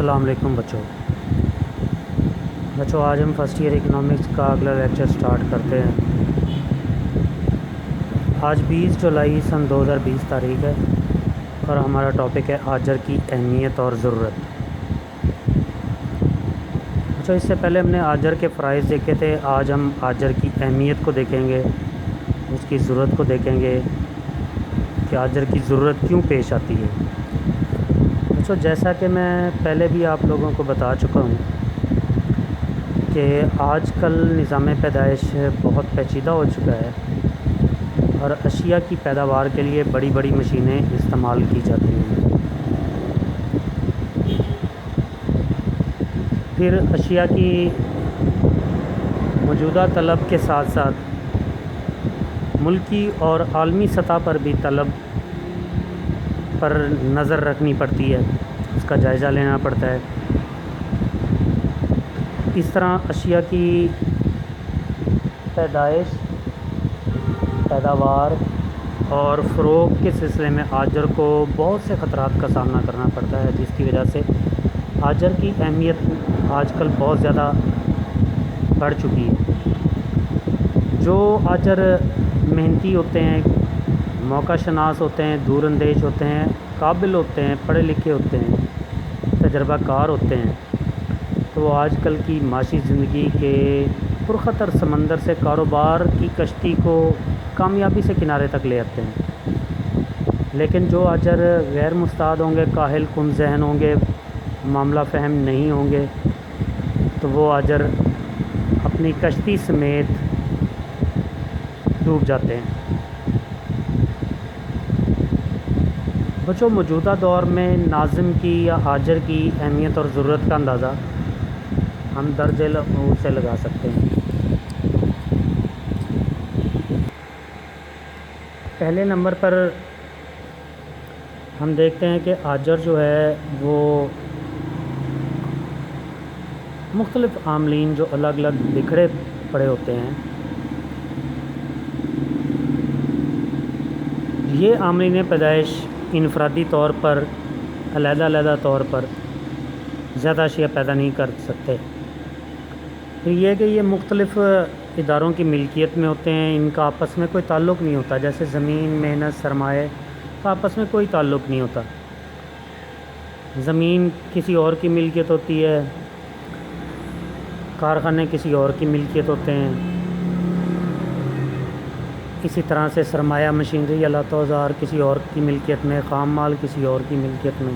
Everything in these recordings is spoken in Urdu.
السلام علیکم بچوں آج ہم فرسٹ ایئر اکنامکس کا اگلا لیکچر سٹارٹ کرتے ہیں۔ آج 20 جولائی سن 2020 تاریخ ہے اور ہمارا ٹاپک ہے آجر کی اہمیت اور ضرورت۔ بچوں اس سے پہلے ہم نے آجر کے فرائض دیکھے تھے، آج ہم آجر کی اہمیت کو دیکھیں گے، اس کی ضرورت کو دیکھیں گے کہ آجر کی ضرورت کیوں پیش آتی ہے۔ بچوں جیسا کہ میں پہلے بھی آپ لوگوں کو بتا چکا ہوں کہ آج کل نظام پیدائش بہت پیچیدہ ہو چکا ہے اور اشیاء کی پیداوار کے لیے بڑی بڑی مشینیں استعمال کی جاتی ہیں۔ پھر اشیاء کی موجودہ طلب کے ساتھ ساتھ ملکی اور عالمی سطح پر بھی طلب پر نظر رکھنی پڑتی ہے، اس کا جائزہ لینا پڑتا ہے۔ اس طرح اشیاء کی پیدائش، پیداوار اور فروغ کے سلسلے میں آجر کو بہت سے خطرات کا سامنا کرنا پڑتا ہے، جس کی وجہ سے آجر کی اہمیت آج کل بہت زیادہ بڑھ چکی ہے۔ جو آجر محنتی ہوتے ہیں، موقع شناس ہوتے ہیں، دور اندیش ہوتے ہیں، قابل ہوتے ہیں، پڑھے لکھے ہوتے ہیں، تجربہ کار ہوتے ہیں، تو وہ آج کل کی معاشی زندگی کے پرخطر سمندر سے کاروبار کی کشتی کو کامیابی سے کنارے تک لے آتے ہیں۔ لیکن جو آجر غیر مستعد ہوں گے، کاہل کن ذہن ہوں گے، معاملہ فہم نہیں ہوں گے، تو وہ آجر اپنی کشتی سمیت ڈوب جاتے ہیں۔ بچوں موجودہ دور میں ناظم کی یا آجر کی اہمیت اور ضرورت کا اندازہ ہم درج العمور سے لگا سکتے ہیں۔ پہلے نمبر پر ہم دیکھتے ہیں کہ آجر جو ہے وہ مختلف عاملین جو الگ الگ بکھرے پڑے ہوتے ہیں، یہ عاملین پیدائش انفرادی طور پر علیحدہ علیحدہ طور پر زیادہ اشیاء پیدا نہیں کر سکتے۔ پھر یہ کہ یہ مختلف اداروں کی ملکیت میں ہوتے ہیں، ان کا آپس میں کوئی تعلق نہیں ہوتا، جیسے زمین، محنت، سرمایہ کا آپس میں کوئی تعلق نہیں ہوتا۔ زمین کسی اور کی ملکیت ہوتی ہے، کارخانے کسی اور کی ملکیت ہوتے ہیں، اسی طرح سے سرمایہ، مشینری، آلات و اوزار کسی اور کی ملکیت میں، خام مال کسی اور کی ملکیت میں،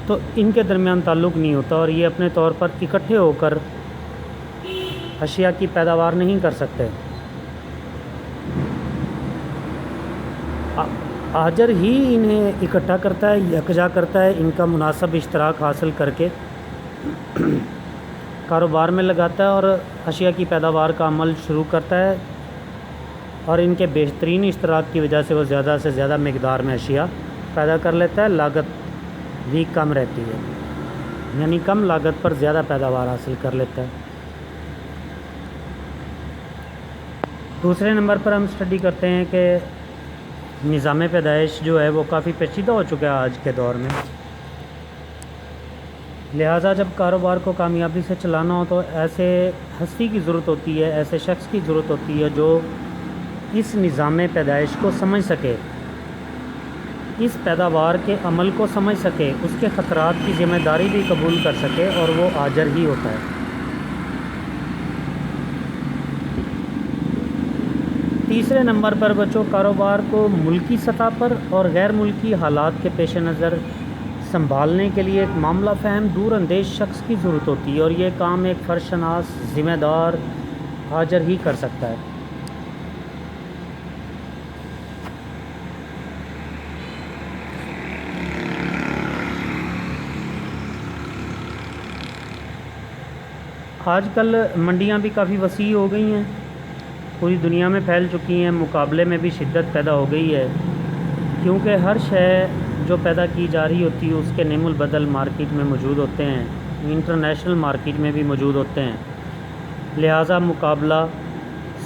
تو ان کے درمیان تعلق نہیں ہوتا اور یہ اپنے طور پر اکٹھے ہو کر اشیاء کی پیداوار نہیں کر سکتے۔ آجر ہی انہیں اکٹھا کرتا ہے، یکجا کرتا ہے، ان کا مناسب اشتراک حاصل کر کے کاروبار میں لگاتا ہے اور اشیاء کی پیداوار کا عمل شروع کرتا ہے، اور ان کے بہترین اشتراک کی وجہ سے وہ زیادہ سے زیادہ مقدار میں اشیاء پیدا کر لیتا ہے، لاگت بھی کم رہتی ہے، یعنی کم لاگت پر زیادہ پیداوار حاصل کر لیتا ہے۔ دوسرے نمبر پر ہم اسٹڈی کرتے ہیں کہ نظام پیدائش جو ہے وہ کافی پیچیدہ ہو چکا ہے آج کے دور میں، لہٰذا جب کاروبار کو کامیابی سے چلانا ہو تو ایسے ہستی کی ضرورت ہوتی ہے، ایسے شخص کی ضرورت ہوتی ہے جو اس نظام پیدائش کو سمجھ سکے، اس پیداوار کے عمل کو سمجھ سکے، اس کے خطرات کی ذمہ داری بھی قبول کر سکے، اور وہ آجر ہی ہوتا ہے۔ تیسرے نمبر پر بچوں کاروبار کو ملکی سطح پر اور غیر ملکی حالات کے پیش نظر سنبھالنے کے لیے ایک معاملہ فہم دور اندیش شخص کی ضرورت ہوتی ہے، اور یہ کام ایک فرد شناس ذمہ دار آجر ہی کر سکتا ہے۔ آج کل منڈیاں بھی کافی وسیع ہو گئی ہیں، پوری دنیا میں پھیل چکی ہیں، مقابلے میں بھی شدت پیدا ہو گئی ہے، کیونکہ ہر شے جو پیدا کی جا رہی ہوتی ہے اس کے نیم البدل مارکیٹ میں موجود ہوتے ہیں، انٹرنیشنل مارکیٹ میں بھی موجود ہوتے ہیں، لہٰذا مقابلہ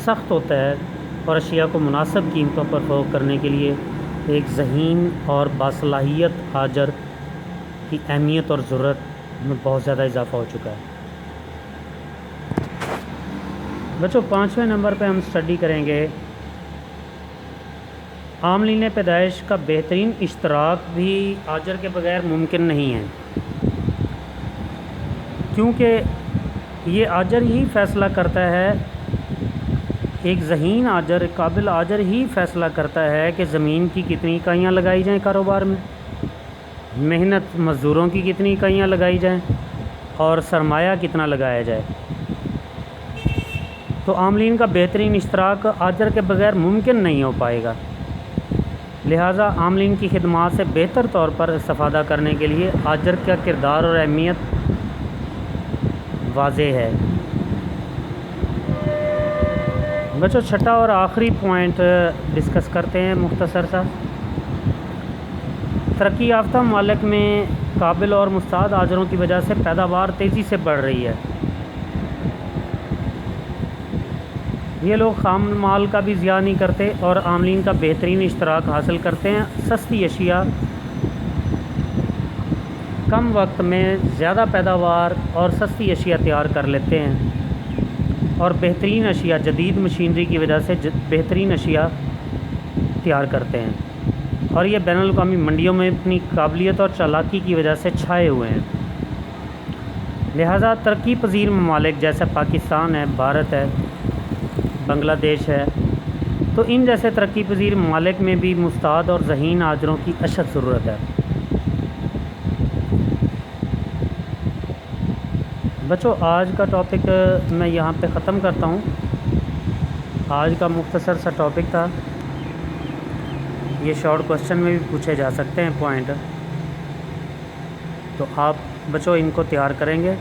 سخت ہوتا ہے، اور اشیاء کو مناسب قیمتوں پر فروخت کرنے کے لیے ایک ذہین اور باصلاحیت آجر کی اہمیت اور ضرورت میں بہت زیادہ اضافہ ہو چکا ہے۔ بچوں 5ویں نمبر پہ ہم اسٹڈی کریں گے عاملین پیدائش کا بہترین اشتراک بھی آجر کے بغیر ممکن نہیں ہے، کیونکہ یہ آجر ہی فیصلہ کرتا ہے، ایک ذہین آجر، ایک قابل آجر ہی فیصلہ کرتا ہے کہ زمین کی کتنی اکائیاں لگائی جائیں کاروبار میں، محنت مزدوروں کی کتنی اکائیاں لگائی جائیں اور سرمایہ کتنا لگایا جائے۔ تو عاملین کا بہترین اشتراک آجر کے بغیر ممکن نہیں ہو پائے گا، لہٰذا عاملین کی خدمات سے بہتر طور پر استفادہ کرنے کے لیے آجر کا کردار اور اہمیت واضح ہے۔ بچوں 6واں اور آخری پوائنٹ ڈسکس کرتے ہیں مختصر سا۔ ترقی یافتہ ممالک میں قابل اور مستعد آجروں کی وجہ سے پیداوار تیزی سے بڑھ رہی ہے۔ یہ لوگ خام مال کا بھی ضیاع نہیں کرتے اور عاملین کا بہترین اشتراک حاصل کرتے ہیں، سستی اشیاء کم وقت میں زیادہ پیداوار اور سستی اشیاء تیار کر لیتے ہیں، اور بہترین اشیاء جدید مشینری کی وجہ سے بہترین اشیاء تیار کرتے ہیں، اور یہ بین الاقوامی منڈیوں میں اپنی قابلیت اور چالاکی کی وجہ سے چھائے ہوئے ہیں۔ لہٰذا ترقی پذیر ممالک جیسے پاکستان ہے، بھارت ہے، بنگلہ دیش ہے، تو ان جیسے ترقی پذیر ممالک میں بھی مستعد اور ذہین آجروں کی اشد ضرورت ہے۔ بچوں آج کا ٹاپک میں یہاں پہ ختم کرتا ہوں۔ آج کا مختصر سا ٹاپک تھا، یہ شارٹ کوسچن میں بھی پوچھے جا سکتے ہیں پوائنٹ، تو آپ بچوں ان کو تیار کریں گے،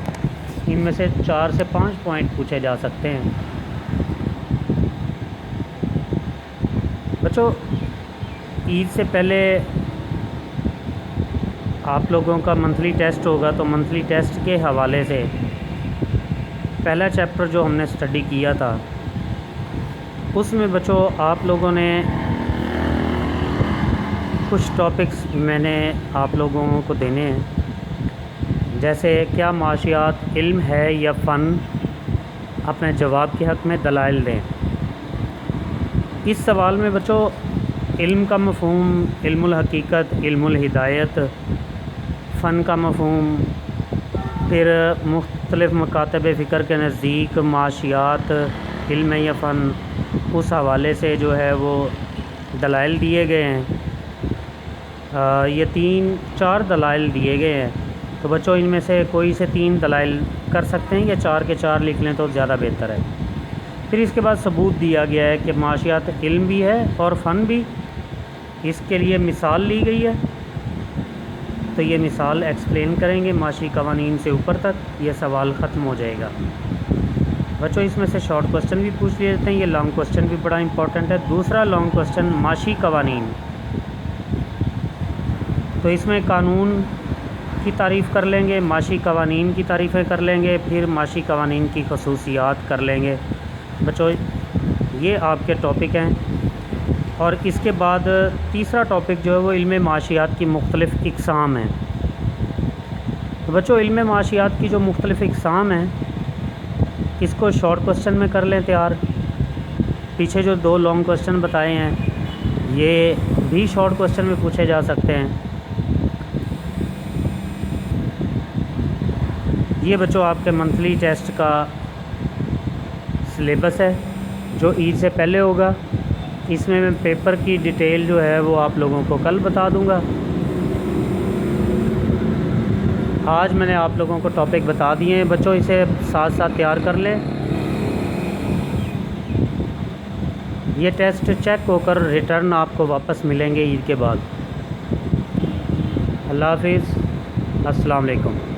ان میں سے 4 سے 5 پوائنٹ پوچھے جا سکتے ہیں۔ بچوں عید سے پہلے آپ لوگوں کا منتھلی ٹیسٹ ہوگا، تو منتھلی ٹیسٹ کے حوالے سے پہلا چیپٹر جو ہم نے اسٹڈی کیا تھا، اس میں بچوں آپ لوگوں نے کچھ ٹاپکس میں نے آپ لوگوں کو دینے ہیں، جیسے کیا معاشیات علم ہے یا فن؟ اپنے جواب کے حق میں دلائل دیں۔ اس سوال میں بچوں علم کا مفہوم، علم الحقیقت، علم الہدایت، فن کا مفہوم، پھر مختلف مکاتب فکر کے نزدیک معاشیات علم یا فن، اس حوالے سے جو ہے وہ دلائل دیے گئے ہیں۔ یہ 4 دلائل دیے گئے ہیں، تو بچوں ان میں سے کوئی سے 3 دلائل کر سکتے ہیں یا 4 کے 4 لکھ لیں تو زیادہ بہتر ہے۔ پھر اس کے بعد ثبوت دیا گیا ہے کہ معاشیات علم بھی ہے اور فن بھی، اس کے لیے مثال لی گئی ہے، تو یہ مثال ایکسپلین کریں گے معاشی قوانین سے اوپر تک، یہ سوال ختم ہو جائے گا۔ بچوں اس میں سے شارٹ کوسچن بھی پوچھ لیے جاتے ہیں، یہ لانگ کوسچن بھی بڑا امپورٹنٹ ہے۔ دوسرا لانگ کوسچن معاشی قوانین، تو اس میں قانون کی تعریف کر لیں گے، معاشی قوانین کی تعریفیں کر لیں گے، پھر معاشی قوانین کی خصوصیات کر لیں گے۔ بچوں یہ آپ کے ٹاپک ہیں، اور اس کے بعد تیسرا ٹاپک جو ہے وہ علم معاشیات کی مختلف اقسام ہیں۔ تو بچوں علم معاشیات کی جو مختلف اقسام ہیں، اس کو شارٹ کوسچن میں کر لیں تیار۔ پیچھے جو 2 لانگ کوسچن بتائے ہیں، یہ بھی شارٹ کوسچن میں پوچھے جا سکتے ہیں۔ یہ بچوں آپ کے منتھلی ٹیسٹ کا سلیبس ہے جو عید سے پہلے ہوگا۔ اس میں پیپر کی ڈیٹیل جو ہے وہ آپ لوگوں کو کل بتا دوں گا۔ آج میں نے آپ لوگوں کو ٹاپک بتا دیے ہیں، بچوں اسے ساتھ ساتھ تیار کر لیں۔ یہ ٹیسٹ چیک ہو کر ریٹرن آپ کو واپس ملیں گے عید کے بعد۔ اللہ حافظ، السلام علیکم۔